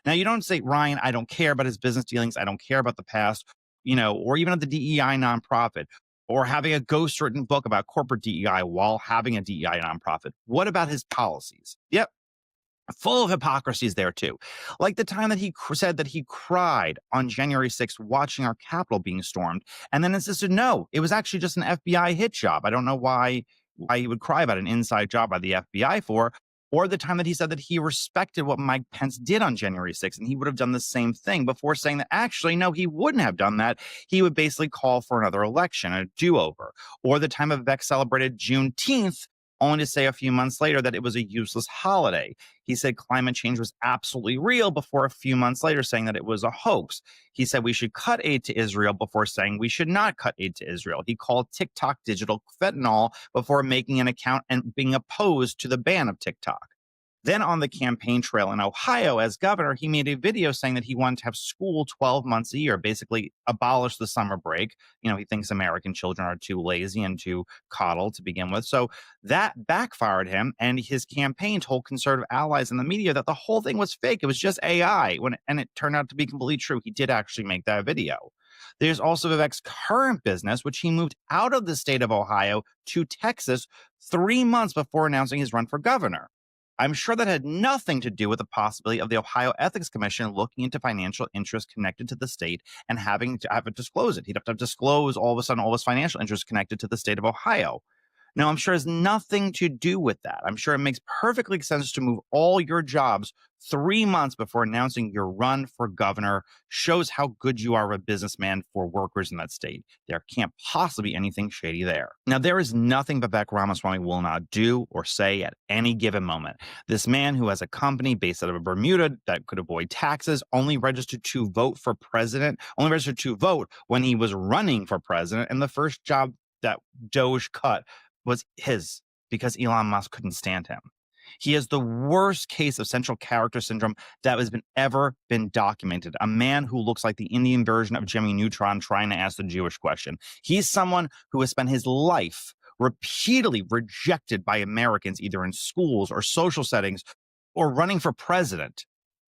Now, you don't say, Ryan, I don't care about his business dealings. I don't care about the past, or even at the DEI nonprofit, or having a ghostwritten book about corporate DEI while having a DEI nonprofit. What about his policies? Yep. Full of hypocrisies there, too. Like the time that he said that he cried on January 6th watching our Capitol being stormed and then insisted, no, it was actually just an FBI hit job. I don't know why he would cry about an inside job by the FBI for. Or the time that he said that he respected what Mike Pence did on January 6th and he would have done the same thing before saying that actually, no, he wouldn't have done that. He would basically call for another election, a do-over. Or the time Vivek celebrated Juneteenth only to say a few months later that it was a useless holiday. He said climate change was absolutely real before a few months later saying that it was a hoax. He said we should cut aid to Israel before saying we should not cut aid to Israel. He called TikTok digital fentanyl before making an account and being opposed to the ban of TikTok. Then on the campaign trail in Ohio as governor, he made a video saying that he wanted to have school 12 months a year, basically abolish the summer break. He thinks American children are too lazy and too coddled to begin with. So that backfired him, and his campaign told conservative allies in the media that the whole thing was fake. It was just AI, and it turned out to be completely true. He did actually make that video. There's also Vivek's current business, which he moved out of the state of Ohio to Texas 3 months before announcing his run for governor. I'm sure that had nothing to do with the possibility of the Ohio Ethics Commission looking into financial interests connected to the state and having to have it disclose it. He'd have to disclose all of a sudden all his financial interests connected to the state of Ohio. Now, I'm sure it has nothing to do with that. I'm sure it makes perfectly sense to move all your jobs 3 months before announcing your run for governor. Shows how good you are a businessman for workers in that state. There can't possibly be anything shady there. Now, there is nothing Vivek Ramaswamy will not do or say at any given moment. This man who has a company based out of Bermuda that could avoid taxes, only registered to vote for president, only registered to vote when he was running for president, and the first job that Doge cut was his because Elon Musk couldn't stand him. He is the worst case of central character syndrome that has ever been documented. A man who looks like the Indian version of Jimmy Neutron trying to ask the Jewish question. He's someone who has spent his life repeatedly rejected by Americans, either in schools or social settings or running for president.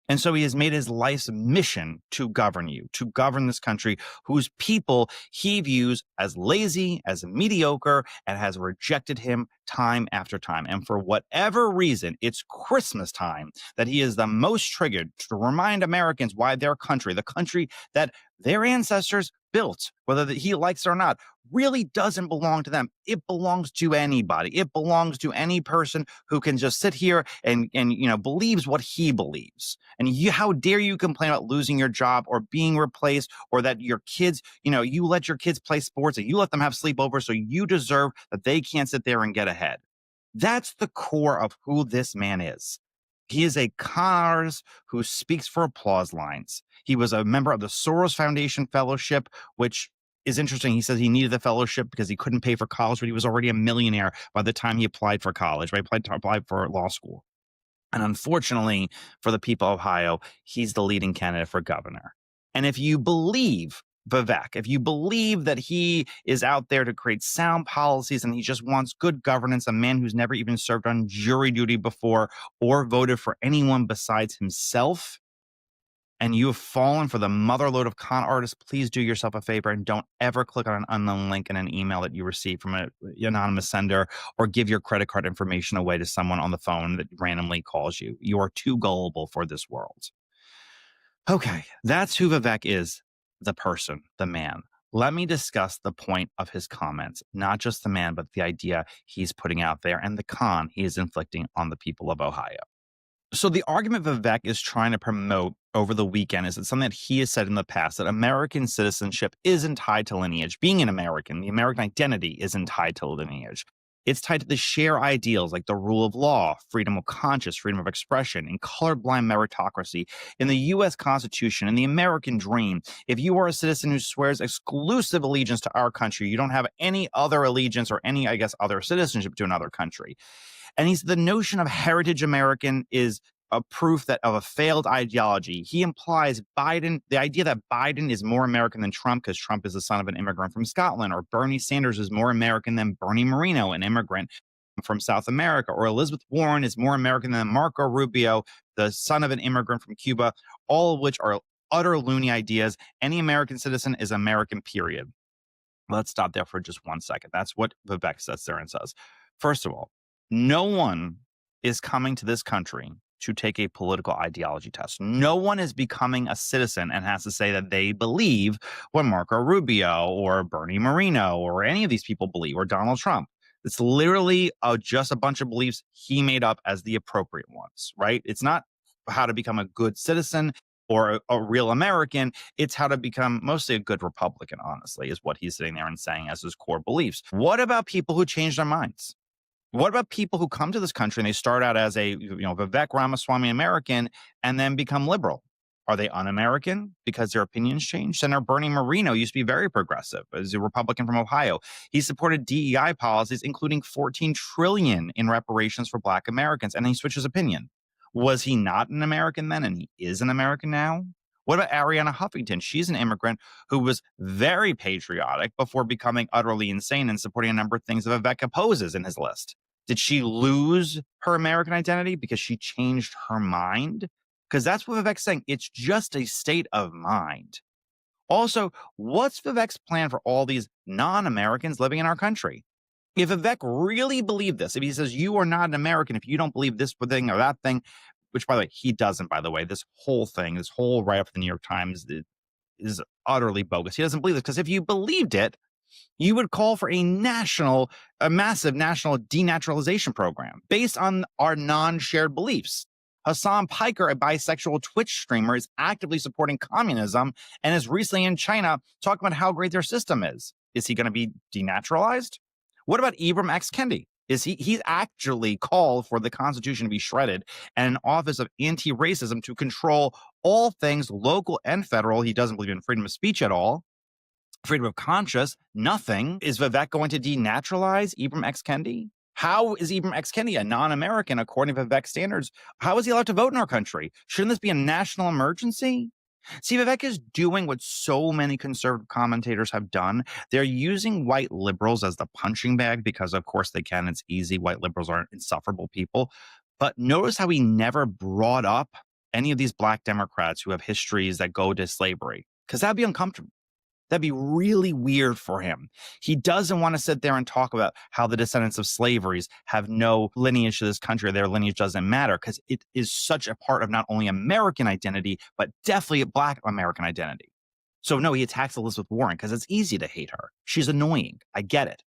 And so he has made his life's mission to govern you, to govern this country, whose people he views as lazy, as mediocre, and has rejected him time after time. And for whatever reason, it's Christmas time that he is the most triggered to remind Americans why their country, the country that their ancestors built, whether he likes it or not, really doesn't belong to them. It belongs to anybody. It belongs to any person who can just sit here and believes what he believes. And how dare you complain about losing your job or being replaced, or that your kids, you let your kids play sports and you let them have sleepovers, so you deserve that they can't sit there and get ahead. That's the core of who this man is. He is a con artist who speaks for applause lines. He was a member of the Soros Foundation Fellowship, which is interesting. He says he needed the fellowship because he couldn't pay for college, but he was already a millionaire by the time he applied for college, right? Applied for law school. And unfortunately for the people of Ohio, he's the leading candidate for governor. And if you believe Vivek, if you believe that he is out there to create sound policies and he just wants good governance, a man who's never even served on jury duty before or voted for anyone besides himself, and you have fallen for the motherload of con artists, please do yourself a favor and don't ever click on an unknown link in an email that you receive from an anonymous sender, or give your credit card information away to someone on the phone that randomly calls you. You are too gullible for this world. Okay, that's who Vivek is, the person, the man. Let me discuss the point of his comments, not just the man, but the idea he's putting out there and the con he is inflicting on the people of Ohio. So the argument Vivek is trying to promote over the weekend is that something that he has said in the past, that American citizenship isn't tied to lineage. Being an American, the American identity isn't tied to lineage. It's tied to the shared ideals like the rule of law, freedom of conscience, freedom of expression, and colorblind meritocracy. In the U.S. Constitution and the American dream, if you are a citizen who swears exclusive allegiance to our country, you don't have any other allegiance or any, other citizenship to another country. And he said the notion of heritage American is a proof of a failed ideology. He implies the idea that Biden is more American than Trump because Trump is the son of an immigrant from Scotland, or Bernie Sanders is more American than Bernie Moreno, an immigrant from South America, or Elizabeth Warren is more American than Marco Rubio, the son of an immigrant from Cuba, all of which are utter loony ideas. Any American citizen is American, period. Let's stop there for just 1 second. That's what Vivek sits there and says. First of all, no one is coming to this country to take a political ideology test. No one is becoming a citizen and has to say that they believe what Marco Rubio or Bernie Moreno or any of these people believe, or Donald Trump. It's literally just a bunch of beliefs he made up as the appropriate ones, right? It's not how to become a good citizen or a real American. It's how to become mostly a good Republican, honestly, is what he's sitting there and saying as his core beliefs. What about people who change their minds? What about people who come to this country and they start out as a Vivek Ramaswamy American and then become liberal? Are they un-American because their opinions changed? Senator Bernie Moreno used to be very progressive as a Republican from Ohio. He supported DEI policies, including $14 trillion in reparations for Black Americans, and he switched his opinion. Was he not an American then, and he is an American now? What about Ariana Huffington? She's an immigrant who was very patriotic before becoming utterly insane and supporting a number of things that Vivek opposes in his list. Did she lose her American identity because she changed her mind? Because that's what Vivek's saying. It's just a state of mind. Also, what's Vivek's plan for all these non-Americans living in our country? If Vivek really believed this, if he says you are not an American if you don't believe this thing or that thing, which, by the way, he doesn't, by the way, this whole thing, this whole write-up of the New York Times is utterly bogus. He doesn't believe this because if you believed it, you would call for a massive national denaturalization program based on our non-shared beliefs. Hassan Piker, a bisexual Twitch streamer, is actively supporting communism and is recently in China talking about how great their system is. Is he going to be denaturalized? What about Ibram X. Kendi? He's actually called for the Constitution to be shredded and an office of anti-racism to control all things local and federal. He doesn't believe in freedom of speech at all. Freedom of conscience, nothing. Is Vivek going to denaturalize Ibram X. Kendi? How is Ibram X. Kendi a non-American according to Vivek standards? How is he allowed to vote in our country? Shouldn't this be a national emergency? See, Vivek is doing what so many conservative commentators have done. They're using white liberals as the punching bag because, of course, they can. It's easy. White liberals aren't insufferable people. But notice how he never brought up any of these Black Democrats who have histories that go to slavery, because that'd be uncomfortable. That'd be really weird for him. He doesn't want to sit there and talk about how the descendants of slaveries have no lineage to this country. Their lineage doesn't matter because it is such a part of not only American identity, but definitely a Black American identity. So no, he attacks Elizabeth Warren because it's easy to hate her. She's annoying. I get it.